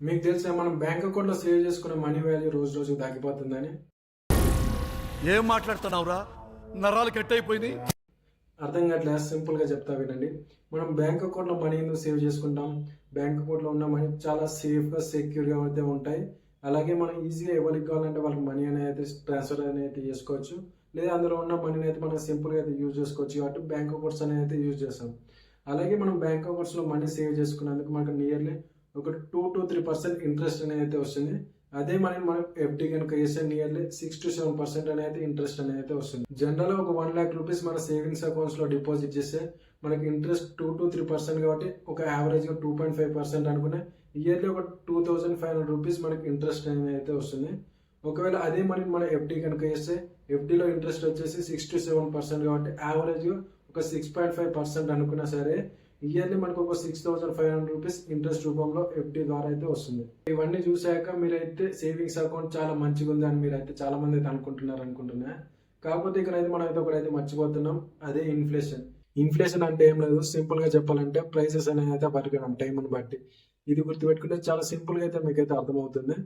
మీకు తెలుసా మనం బ్యాంక్ అకౌంట్ లో సేవ్ చేసుకున్న మనీ వాల్యూ రోజు రోజు తగ్గిపోతుందని? ఏం మాట్లాడుతున్నావురా? నరాలు కట్ అయిపోయింది. అర్థం కావట్లే, సింపుల్ గా చెప్తా వినండి. మనం బ్యాంక్ అకౌంట్ లో మనీ ఎందుకు సేవ్ చేసుకుంటాం? బ్యాంక్ అకౌంట్ లో ఉన్న మనీ చాలా సేఫ్ గా సెక్యూర్ గా అయితే ఉంటాయి. అలాగే మనం ఈజీగా ఎవరికి కావాలంటే వాళ్ళకి మనీ అనేది ట్రాన్స్ఫర్ అనేది చేసుకోవచ్చు. లేదా అందులో ఉన్న మనీని అయితే మనం సింపుల్ గా అయితే యూజ్ చేసుకోవచ్చు. కాబట్టి బ్యాంక్ అకౌంట్స్ అనేది అయితే యూజ్ చేస్తాం. అలాగే మనం బ్యాంక్ అకౌంట్స్ లో మనీ సేవ్ చేసుకున్నందుకు మనకు నియర్లీ ఒక 2 to 3% ఇంట్రెస్ట్ అనేది అయితే వస్తుంది. అదే మనం ఎఫ్డి కనుక వేస్తే నియర్లీ 6 to 7% అనేది ఇంట్రెస్ట్ అనేది వస్తుంది. జనరల్ గా ఒక 1 lakh రూపీస్ మన సేవింగ్స్ అకౌంట్స్ లో డిపాజిట్ చేస్తే మనకి ఇంట్రెస్ట్ 2 to 3% కాబట్టి ఒక యావరేజ్ గా 2.5% అనుకునే ఇయర్లీ ఒక 2500 రూపీస్ మనకి ఇంట్రెస్ట్ అనేది అయితే వస్తుంది. ఒకవేళ అదే మన ఎఫ్డి కనుక వేస్తే ఎఫ్డిలో ఇంట్రెస్ట్ వచ్చేసి 6 to 7% కాబట్టి యావరేజ్ గా ఒక 6.5% అనుకున్నా సరే ఇయర్లీ మనకు ఒక 6500 రూపీస్ ఇంట్రెస్ట్ రూపంలో ఎఫ్డి ద్వారా అయితే వస్తుంది. ఇవన్నీ చూసాక మీరైతే సేవింగ్స్ అకౌంట్ చాలా మంచిగా ఉంది అని మీరైతే చాలా మంది అయితే అనుకుంటున్నా. కాకపోతే ఇక్కడైతే మనం అయితే ఒకటైతే మర్చిపోతున్నాం, అదే ఇన్ఫ్లేషన్. ఇన్ఫ్లేషన్ అంటే ఏం లేదు, సింపుల్ గా చెప్పాలంటే ప్రైసెస్ అనేది అయితే పెరగడం టైంని బట్టి. ఇది గుర్తుపెట్టుకుంటే చాలా సింపుల్ గా అయితే మీకైతే అర్థమవుతుంది.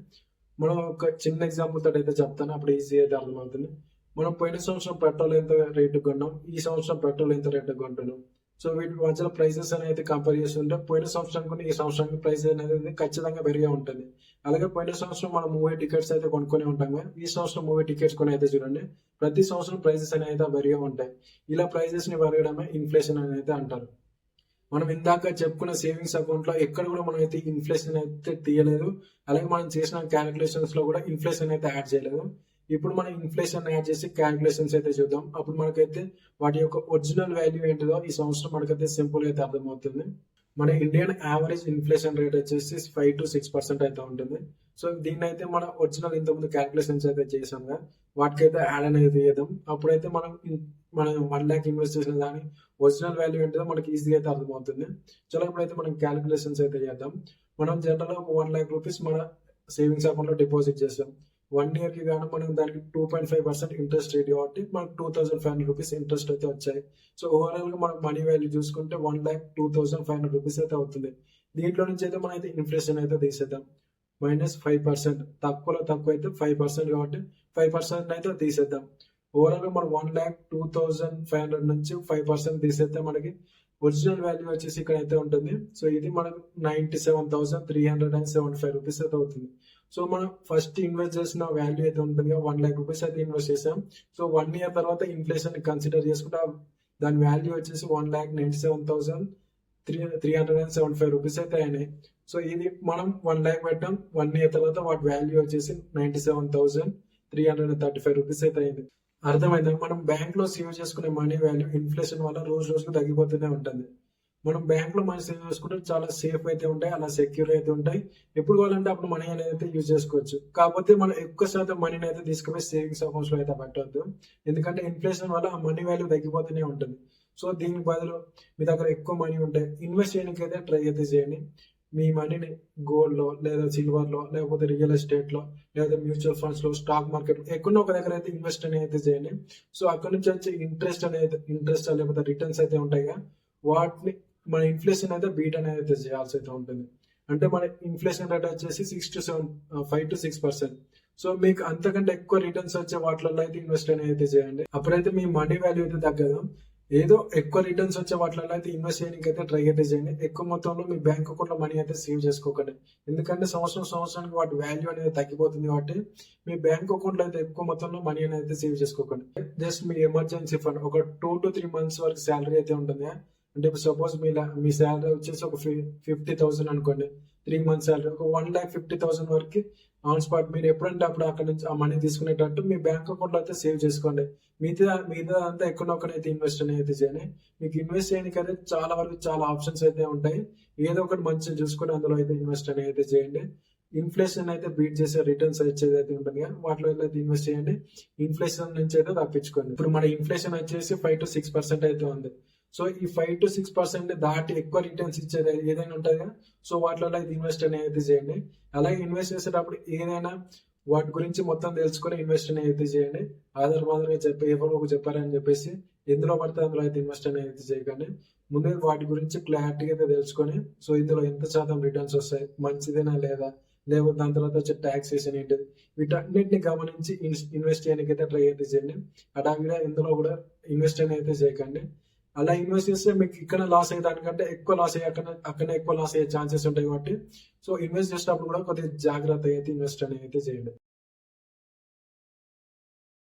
మనం ఒక చిన్న ఎగ్జాంపుల్ తోటి అయితే చెప్తాను, అప్పుడు ఈజీ అయితే అర్థమవుతుంది. మనం పోయిన సంవత్సరం పెట్రోల్ ఎంత రేటు కొన్నాం, ఈ సంవత్సరం పెట్రోల్ ఎంత రేటు కొంటున్నాం. సో వీటి మధ్యలో ప్రైసెస్ అనేది కంపేర్ చేస్తుంటే పోయిన సంవత్సరానికి ఈ సంవత్సరానికి ప్రైస్ అనేది ఖచ్చితంగా పెరిగే ఉంటుంది. అలాగే పోయిన సంవత్సరం మనం మూవీ టికెట్స్ అయితే కొనుక్కొని ఉంటాం కదా, ఈ సంవత్సరం మూవీ టికెట్స్ కొని అయితే చూడండి ప్రతి సంవత్సరం ప్రైసెస్ అనేవి అయితే పెరిగే ఉంటాయి. ఇలా ప్రైసెస్ ని పెరగడమే ఇన్ఫ్లేషన్ అని అయితే అంటారు. మనం ఇందాక చెప్పుకున్న సేవింగ్స్ అకౌంట్ లో ఎక్కడ కూడా మనం అయితే ఇన్ఫ్లేషన్ అయితే తీయలేదు. అలాగే మనం చేసిన క్యాలిక్యులేషన్స్ లో కూడా ఇన్ఫ్లేషన్ అయితే యాడ్ చేయలేదు. ఇప్పుడు మనం ఇన్ఫ్లేషన్ యాడ్ చేసి క్యాలిక్యులేషన్స్ అయితే చూద్దాం. అప్పుడు మనకైతే వాటి యొక్క ఒరిజినల్ వాల్యూ ఏంటిదో ఈ సంవత్సరం మనకైతే సింపుల్ అయితే అర్థమవుతుంది. మన ఇండియన్ యావరేజ్ ఇన్ఫ్లేషన్ రేట్ వచ్చేసి 5 to 6% అయితే ఉంటుంది. సో దీన్ని అయితే మన ఒరిజినల్ ఇంతకుముందు క్యాలిక్యులేషన్స్ అయితే చేసాంగా వాటికైతే యాడ్ అనేది చేద్దాం. అప్పుడైతే మనం 1 lakh ఇన్వెస్ట్ చేసిన దాని ఒరిజినల్ వాల్యూ ఏంటో మనకి ఈజీగా అయితే అర్థమవుతుంది. చలో ఇప్పుడైతే మనం క్యాలిక్యులేషన్స్ అయితే చేద్దాం. మనం జనరల్ ఒక 1 lakh రూపీస్ మన సేవింగ్స్ అకౌంట్ లో డిపాజిట్ చేస్తాం. 1 year కి గాను మనం దానికి 2.5% ఇంట్రెస్ట్ రేట్ కాబట్టి మనకు 2500 రూపీస్ ఇంట్రెస్ట్ అయితే వచ్చాయి. సో ఓవరాల్ గా మనకు మనీ వాల్యూ చూసుకుంటే 1,02,500 రూపీస్ అయితే అవుతుంది. దీంట్లో నుంచి అయితే మనం అయితే ఇన్ఫ్లేషన్ అయితే తీసేద్దాం. -5%, తక్కువలో తక్కువ అయితే 5% కాబట్టి 5% అయితే తీసేద్దాం. ఓవరాల్ గా మనం 1,02,500 నుంచి 5% తీసేస్తే మనకి ఒరిజినల్ వాల్యూ వచ్చేసి ఇక్కడ అయితే ఉంటుంది. సో ఇది మనకు 97,375 రూపీస్ అయితే అవుతుంది. సో మనం ఫస్ట్ ఇన్వెస్ట్ చేసిన వాల్యూ అయితే ఉంటుంది, 1 lakh రూపీస్ అయితే ఇన్వెస్ట్ చేసాం. సో 1 year తర్వాత ఇన్ఫ్లేషన్ కన్సిడర్ చేసుకుంటే దాని వాల్యూ వచ్చేసి 1,97,375 రూపీస్ అయితే అయినాయి. సో ఇది మనం 1 lakh పెట్టాం, 1 year తర్వాత వాటి వాల్యూ వచ్చేసి 97,335 రూపీస్ అయితే అయింది. అర్థమైంది. మనం బ్యాంక్ లో సేవ్ చేసుకునే మనీ వాల్యూ ఇన్ఫ్లేషన్ వల్ల రోజు రోజుకు తగ్గిపోతూనే ఉంటుంది. మనం బ్యాంక్ లో మనీ సేవ్ చేసుకుంటే చాలా సేఫ్ అయితే ఉంటాయి, అలా సెక్యూర్ అయితే ఉంటాయి. ఎప్పుడు కావాలంటే అప్పుడు మనీ అనేది అయితే యూజ్ చేసుకోవచ్చు. కాకపోతే మనం ఎక్కువ శాతం మనీని అయితే తీసుకుపోయి సేవింగ్స్ అకౌంట్స్ లో అయితే పెట్టవద్దు. ఎందుకంటే ఇన్ఫ్లేషన్ వల్ల ఆ మనీ వాల్యూ తగ్గిపోతూనే ఉంటుంది. సో దీనికి బదులు మీ దగ్గర ఎక్కువ మనీ ఉంటే ఇన్వెస్ట్ చేయడానికి అయితే ట్రై అయితే చేయండి. మీ మనీని గోల్డ్ లో లేదా సిల్వర్ లో లేకపోతే రియల్ ఎస్టేట్ లో లేదా మ్యూచువల్ ఫండ్స్ లో స్టాక్ మార్కెట్ ఎక్కడో ఒక దగ్గర అయితే ఇన్వెస్ట్ అనేది అయితే చేయండి. సో అక్కడ నుంచి వచ్చే ఇంట్రెస్ట్ లేకపోతే రిటర్న్స్ అయితే ఉంటాయి, వాటిని మన ఇన్ఫ్లేషన్ అయితే బీట్ అనేది అయితే చేయాల్సి అయితే ఉంటుంది. అంటే మన ఇన్ఫ్లేషన్ రేట్ వచ్చేసి 5 to 6%. సో మీకు అంతకంటే ఎక్కువ రిటర్న్స్ వచ్చే వాటిలో అయితే ఇన్వెస్ట్ అనేది చేయండి. అప్పుడైతే మీ మనీ వాల్యూ అయితే తగ్గదు. ఏదో ఎక్కువ రిటర్న్స్ వచ్చే వాటిలో అయితే ఇన్వెస్ట్ చేయడానికి అయితే ట్రై అయితే చేయండి. ఎక్కువ మొత్తంలో మీ బ్యాంక్ అకౌంట్ లో మనీ అయితే సేవ్ చేసుకోకండి. ఎందుకంటే సంవత్సరానికి వాటి వాల్యూ అనేది తగ్గిపోతుంది కాబట్టి మీ బ్యాంక్ అకౌంట్ లో అయితే ఎక్కువ మొత్తంలో మనీ అనేది సేవ్ చేసుకోకండి. జస్ట్ మీ ఎమర్జెన్సీ ఫండ్ ఒక 2 to 3 months వరకు శాలరీ అయితే ఉంటుంది. అంటే ఇప్పుడు సపోజ్ మీ శాలరీ వచ్చేసి ఒక 50,000 అనుకోండి, 3 months శాలరీ ఒక 1,50,000 వరకు ఆన్ స్పాట్ మీరు ఎప్పుడంటే అప్పుడు అక్కడ నుంచి ఆ మనీ తీసుకునేటట్టు మీ బ్యాంక్ అకౌంట్ లో అయితే సేవ్ చేసుకోండి. మిగతా అంతా ఎక్కడొక్కడైతే ఇన్వెస్ట్ అనేది చేయండి. మీకు ఇన్వెస్ట్ చేయడానికి అయితే చాలా వరకు చాలా ఆప్షన్స్ అయితే ఉంటాయి. ఏదో ఒకటి మంచిగా చూసుకొని అందులో అయితే ఇన్వెస్ట్ అనేది అయితే చేయండి. ఇన్ఫ్లేషన్ అయితే బీట్ చేసే రిటర్న్స్ వచ్చేది అయితే ఉంటుంది కదా, వాటిలో అయితే ఇన్వెస్ట్ చేయండి. ఇన్ఫ్లేషన్ నుంచి అయితే తప్పించుకోండి. ఇప్పుడు మన ఇన్ఫ్లేషన్ వచ్చేసి 5 to 6% అయితే ఉంది. సో ఈ 5 to 6% దాటి ఎక్కువ రిటర్న్స్ ఇచ్చేది ఏదైనా ఉంటుంది కదా, సో వాటిలో అయితే ఇన్వెస్ట్ అనేది చేయండి. అలాగే ఇన్వెస్ట్ చేసేటప్పుడు ఏదైనా వాటి గురించి మొత్తం తెలుసుకొని ఇన్వెస్ట్ అనేది చేయండి. ఆధార్ మాదిరిగా ఎవరో ఒక చెప్పారని చెప్పేసి ఎందులో పడితే అందులో అయితే ఇన్వెస్ట్ అనేది చేయకండి. ముందే వాటి గురించి క్లారిటీగా అయితే తెలుసుకొని, సో ఇందులో ఎంత శాతం రిటర్న్స్ వస్తాయి, మంచిదేనా లేదా, లేకపోతే దాని తర్వాత వచ్చే టాక్సేషన్ ఏంటిది, వీటన్నిటిని గమనించి ఇన్వెస్ట్ చేయడానికి అయితే ట్రై అయితే చేయండి. అడావిగా ఇందులో కూడా ఇన్వెస్ట్ అయితే చేయకండి. అలా ఇన్వెస్ట్ చేస్తే మీకు ఇక్కడ లాస్ అయ్యే దానికంటే ఎక్కువ లాస్ అయ్యే అక్కడ ఎక్కువ లాస్ అయ్యే ఛాన్సెస్ ఉంటాయి కాబట్టి, సో ఇన్వెస్ట్ చేసేటప్పుడు కూడా కొద్దిగా జాగ్రత్త అయితే ఇన్వెస్ట్ అయితే చేయండి.